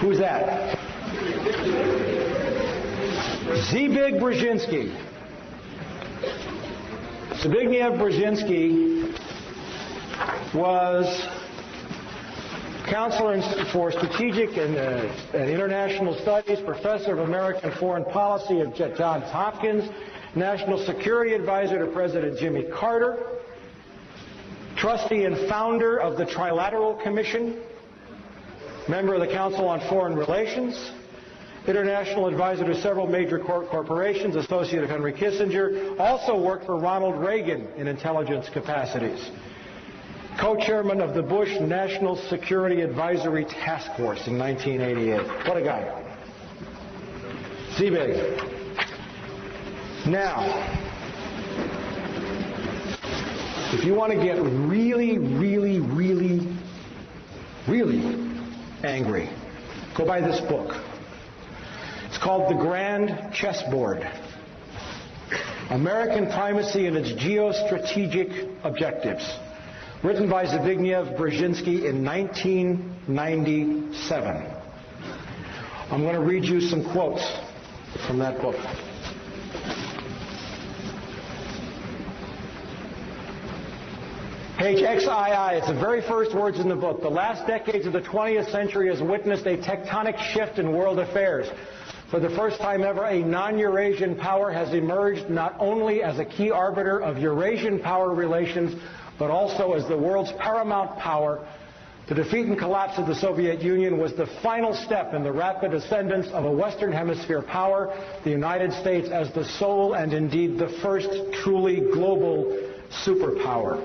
Who's that? Zbigniew Brzezinski. Zbigniew Brzezinski was Counselor for Strategic and International Studies, Professor of American Foreign Policy at Johns Hopkins, National Security Advisor to President Jimmy Carter, trustee and founder of the Trilateral Commission, member of the Council on Foreign Relations, international advisor to several major corporations, associate of Henry Kissinger, also worked for Ronald Reagan in intelligence capacities. Co-chairman of the Bush National Security Advisory Task Force in 1988. What a guy. Z-Big. Now, if you want to get really, really, really, really angry, go buy this book. It's called The Grand Chessboard. American Primacy and its Geostrategic Objectives. Written by Zbigniew Brzezinski in 1997. I'm going to read you some quotes from that book. Page XII, it's the very first words in the book. The last decades of the 20th century has witnessed a tectonic shift in world affairs. For the first time ever, a non-Eurasian power has emerged not only as a key arbiter of Eurasian power relations, but also as the world's paramount power. The defeat and collapse of the Soviet Union was the final step in the rapid ascendance of a Western Hemisphere power, the United States as the sole and indeed the first truly global superpower.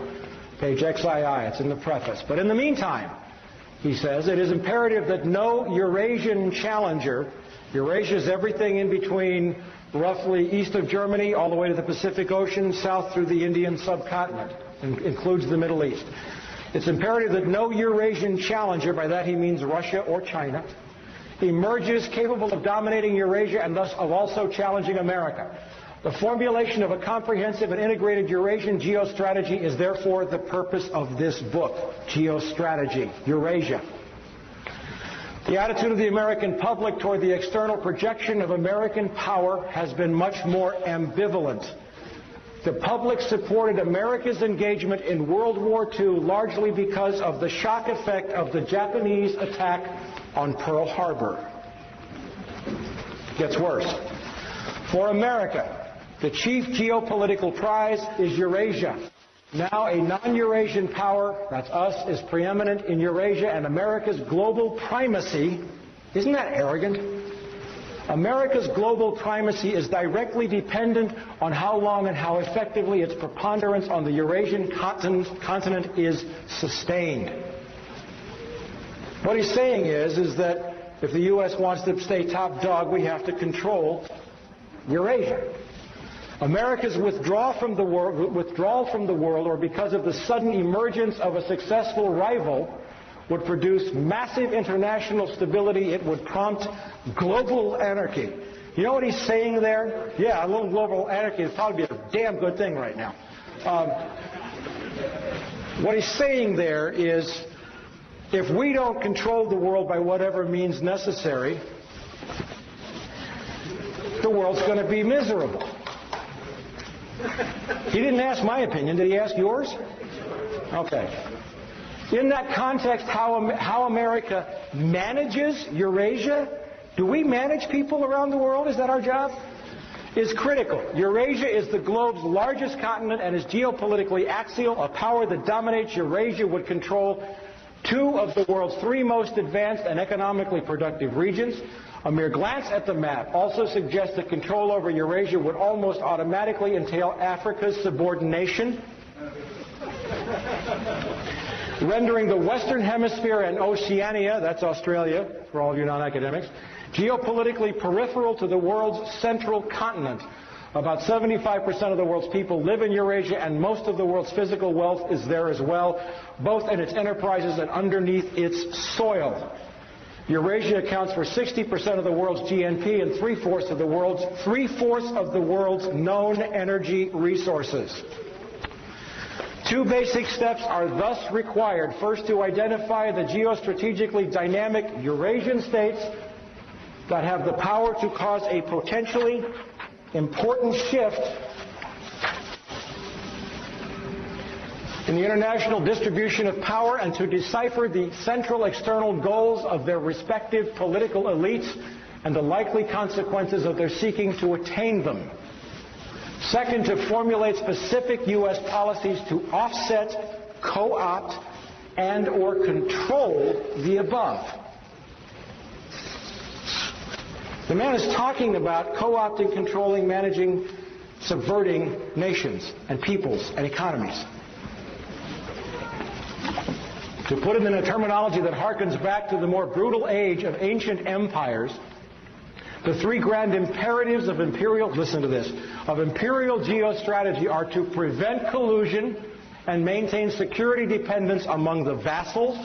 Page XII, it's in the preface. But in the meantime, he says, it is imperative that no Eurasian challenger, Eurasia is everything in between roughly east of Germany all the way to the Pacific Ocean, south through the Indian subcontinent, includes the Middle East. It's imperative that no Eurasian challenger, by that he means Russia or China, emerges capable of dominating Eurasia and thus of also challenging America. The formulation of a comprehensive and integrated Eurasian geostrategy is therefore the purpose of this book, Geostrategy, Eurasia. The attitude of the American public toward the external projection of American power has been much more ambivalent. The public supported America's engagement in World War II largely because of the shock effect of the Japanese attack on Pearl Harbor. It gets worse. For America, the chief geopolitical prize is Eurasia. Now a non-Eurasian power, that's us, is preeminent in Eurasia, and America's global primacy, isn't that arrogant? America's global primacy is directly dependent on how long and how effectively its preponderance on the Eurasian continent is sustained. What he's saying is that if the U.S. wants to stay top dog, we have to control Eurasia. America's withdrawal from the world, or because of the sudden emergence of a successful rival, would produce massive international stability. It would prompt global anarchy. You know what he's saying there? Yeah, a little global anarchy would probably be a damn good thing right now. What he's saying there is, if we don't control the world by whatever means necessary, the world's going to be miserable. He didn't ask my opinion. Did he ask yours? Okay. In that context, how America manages Eurasia, do we manage people around the world? Is that our job? Is critical. Eurasia is the globe's largest continent and is geopolitically axial. A power that dominates Eurasia would control two of the world's three most advanced and economically productive regions. A mere glance at the map also suggests that control over Eurasia would almost automatically entail Africa's subordination, rendering the Western Hemisphere and Oceania, that's Australia for all of you non-academics, geopolitically peripheral to the world's central continent. About 75% of the world's people live in Eurasia, and most of the world's physical wealth is there as well, both in its enterprises and underneath its soil. Eurasia accounts for 60% of the world's GNP and three-fourths of the world's known energy resources. Two basic steps are thus required. First, to identify the geostrategically dynamic Eurasian states that have the power to cause a potentially important shift in the international distribution of power and to decipher the central external goals of their respective political elites and the likely consequences of their seeking to attain them. Second, to formulate specific U.S. policies to offset, co-opt, and or control the above. The man is talking about co-opting, controlling, managing, subverting nations and peoples and economies. To put it in a terminology that harkens back to the more brutal age of ancient empires, the three grand imperatives of imperial, listen to this, of imperial geostrategy are to prevent collusion and maintain security dependence among the vassals,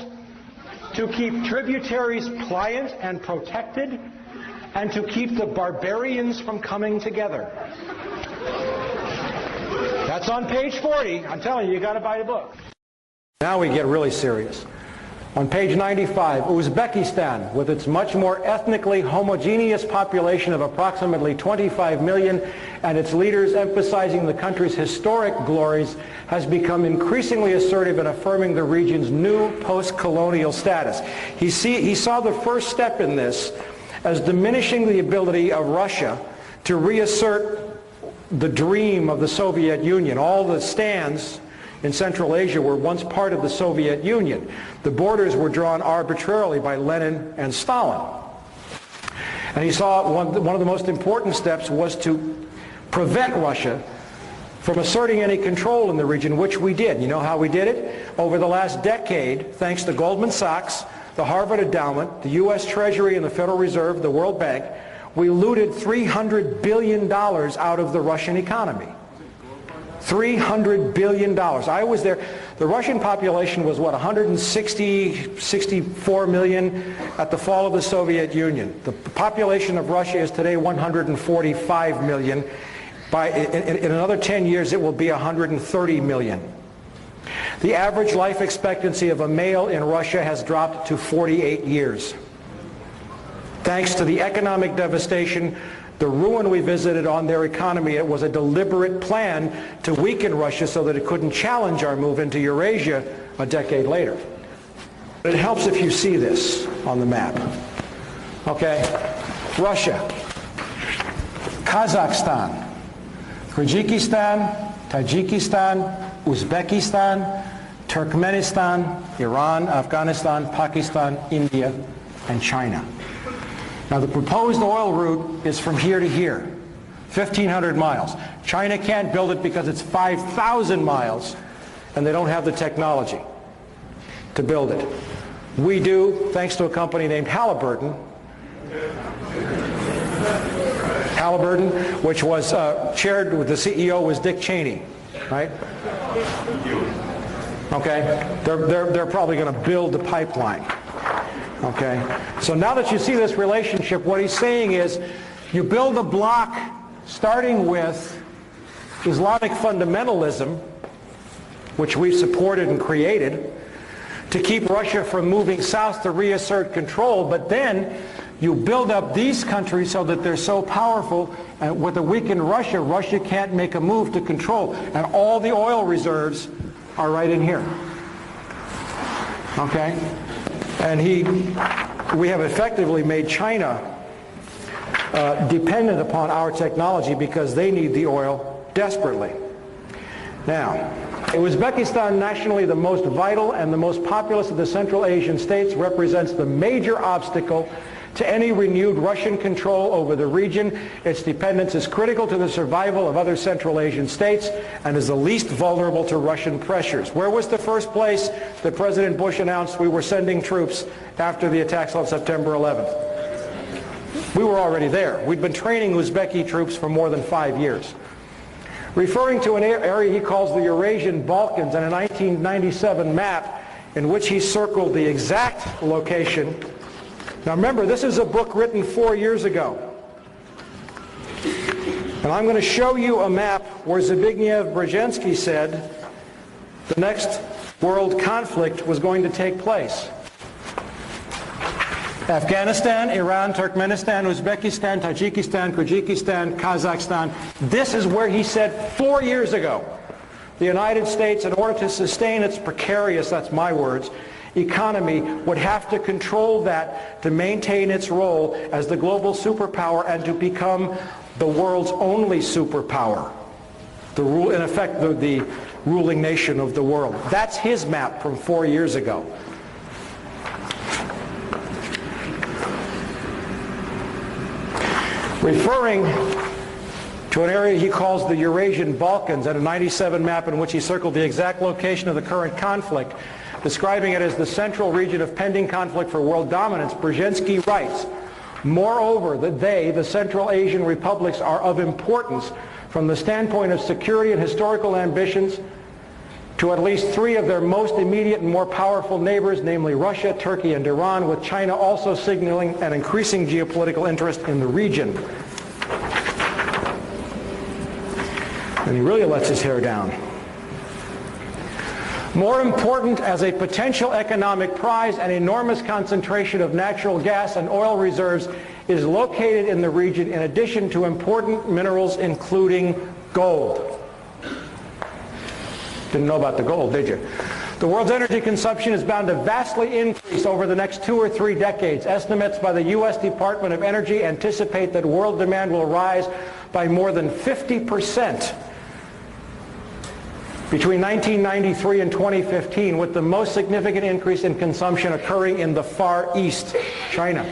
to keep tributaries pliant and protected, and to keep the barbarians from coming together. That's on page 40. I'm telling you, you got to buy the book. Now we get really serious. On page 95, Uzbekistan, with its much more ethnically homogeneous population of approximately 25 million and its leaders emphasizing the country's historic glories, has become increasingly assertive in affirming the region's new post-colonial status. He saw the first step in this as diminishing the ability of Russia to reassert the dream of the Soviet Union. All the stands in Central Asia were once part of the Soviet Union. The borders were drawn arbitrarily by Lenin and Stalin. And he saw one of the most important steps was to prevent Russia from asserting any control in the region, which we did. You know how we did it? Over the last decade, thanks to Goldman Sachs, the Harvard Endowment, the U.S. Treasury and the Federal Reserve, the World Bank, we looted $300 billion out of the Russian economy. $300 billion. I was there. The Russian population was, what, 64 million at the fall of the Soviet Union. The population of Russia is today 145 million. In another 10 years, it will be 130 million. The average life expectancy of a male in Russia has dropped to 48 years. Thanks to the economic devastation, the ruin we visited on their economy, it was a deliberate plan to weaken Russia so that it couldn't challenge our move into Eurasia a decade later. It helps if you see this on the map. Okay, Russia, Kazakhstan, Kyrgyzstan, Tajikistan, Uzbekistan, Turkmenistan, Iran, Afghanistan, Pakistan, India, and China. Now the proposed oil route is from here to here, 1,500 miles. China can't build it because it's 5,000 miles and they don't have the technology to build it. We do, thanks to a company named Halliburton, which was chaired with the CEO was Dick Cheney, right? Okay, they're probably going to build the pipeline. Okay, so now that you see this relationship, what he's saying is you build a block starting with Islamic fundamentalism, which we've supported and created, to keep Russia from moving south to reassert control, but then you build up these countries so that they're so powerful, and with a weakened Russia, Russia can't make a move to control, and all the oil reserves are right in here. Okay? And we have effectively made China dependent upon our technology because they need the oil desperately. Now, Uzbekistan, nationally the most vital and the most populous of the Central Asian states, represents the major obstacle to any renewed Russian control over the region. Its dependence is critical to the survival of other Central Asian states and is the least vulnerable to Russian pressures. Where was the first place that President Bush announced we were sending troops after the attacks on September 11th? We were already there. We'd been training Uzbeki troops for more than 5 years. Referring to an area he calls the Eurasian Balkans and a 1997 map in which he circled the exact location. Now remember, this is a book written 4 years ago. And I'm going to show you a map where Zbigniew Brzezinski said the next world conflict was going to take place. Afghanistan, Iran, Turkmenistan, Uzbekistan, Tajikistan, Kyrgyzstan, Kazakhstan. This is where he said 4 years ago the United States, in order to sustain its precarious, that's my words, economy, would have to control that to maintain its role as the global superpower and to become the world's only superpower. In effect, the ruling nation of the world. That's his map from 4 years ago. Referring to an area he calls the Eurasian Balkans, and a 97 map in which he circled the exact location of the current conflict, describing it as the central region of pending conflict for world dominance, Brzezinski writes, moreover, that the Central Asian republics, are of importance from the standpoint of security and historical ambitions to at least 3 of their most immediate and more powerful neighbors, namely Russia, Turkey, and Iran, with China also signaling an increasing geopolitical interest in the region. And he really lets his hair down. More important, as a potential economic prize, an enormous concentration of natural gas and oil reserves is located in the region, in addition to important minerals including gold. Didn't know about the gold, did you? The world's energy consumption is bound to vastly increase over the next 2 or 3 decades. Estimates by the U.S. Department of Energy anticipate that world demand will rise by more than 50% between 1993 and 2015, with the most significant increase in consumption occurring in the Far East, China.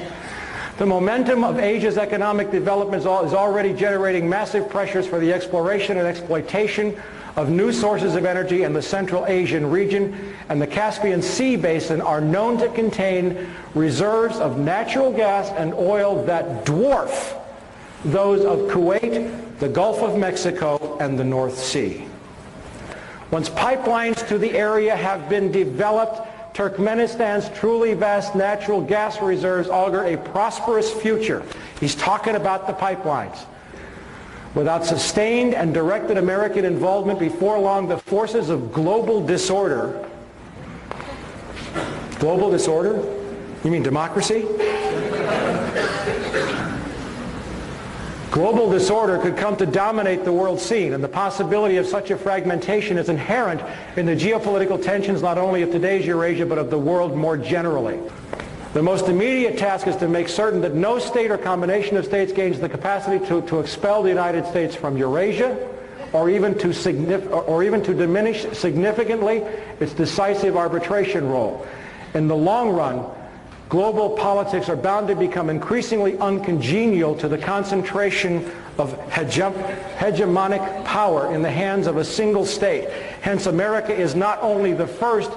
The momentum of Asia's economic development is already generating massive pressures for the exploration and exploitation of new sources of energy in the Central Asian region, and the Caspian Sea basin are known to contain reserves of natural gas and oil that dwarf those of Kuwait, the Gulf of Mexico, and the North Sea. Once pipelines to the area have been developed, Turkmenistan's truly vast natural gas reserves augur a prosperous future. He's talking about the pipelines. Without sustained and directed American involvement, before long the forces of global disorder. Global disorder? You mean democracy? Global disorder could come to dominate the world scene, and the possibility of such a fragmentation is inherent in the geopolitical tensions not only of today's Eurasia but of the world more generally. The most immediate task is to make certain that no state or combination of states gains the capacity to expel the United States from Eurasia, or even to diminish significantly its decisive arbitration role. In the long run, global politics are bound to become increasingly uncongenial to the concentration of hegemonic power in the hands of a single state. Hence, America is not only the first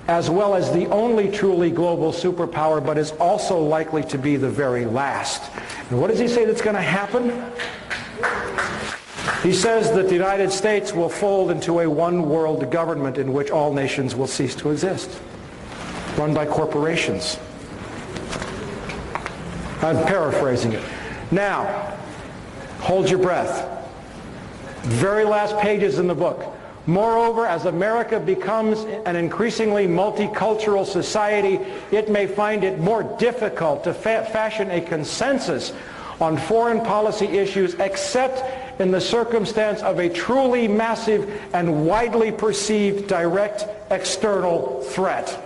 as well as the only truly global superpower, but is also likely to be the very last. And what does he say that's going to happen? He says that the United States will fold into a one-world government in which all nations will cease to exist, run by corporations. I'm paraphrasing it. Now, hold your breath. Very last pages in the book. Moreover, as America becomes an increasingly multicultural society, it may find it more difficult to fashion a consensus on foreign policy issues except in the circumstance of a truly massive and widely perceived direct external threat.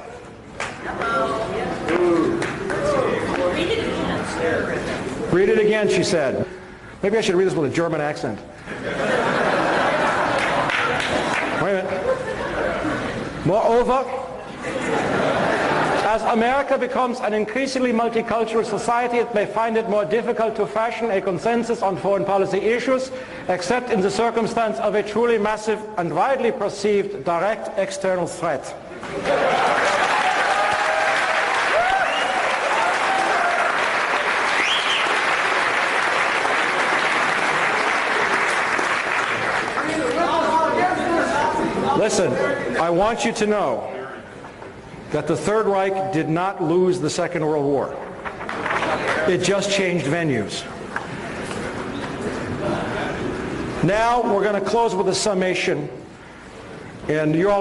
Read it again, she said. Maybe I should read this with a German accent. Wait a minute. Moreover, as America becomes an increasingly multicultural society, it may find it more difficult to fashion a consensus on foreign policy issues, except in the circumstance of a truly massive and widely perceived direct external threat. Listen, I want you to know that the Third Reich did not lose the Second World War. It just changed venues. Now we're going to close with a summation And you're all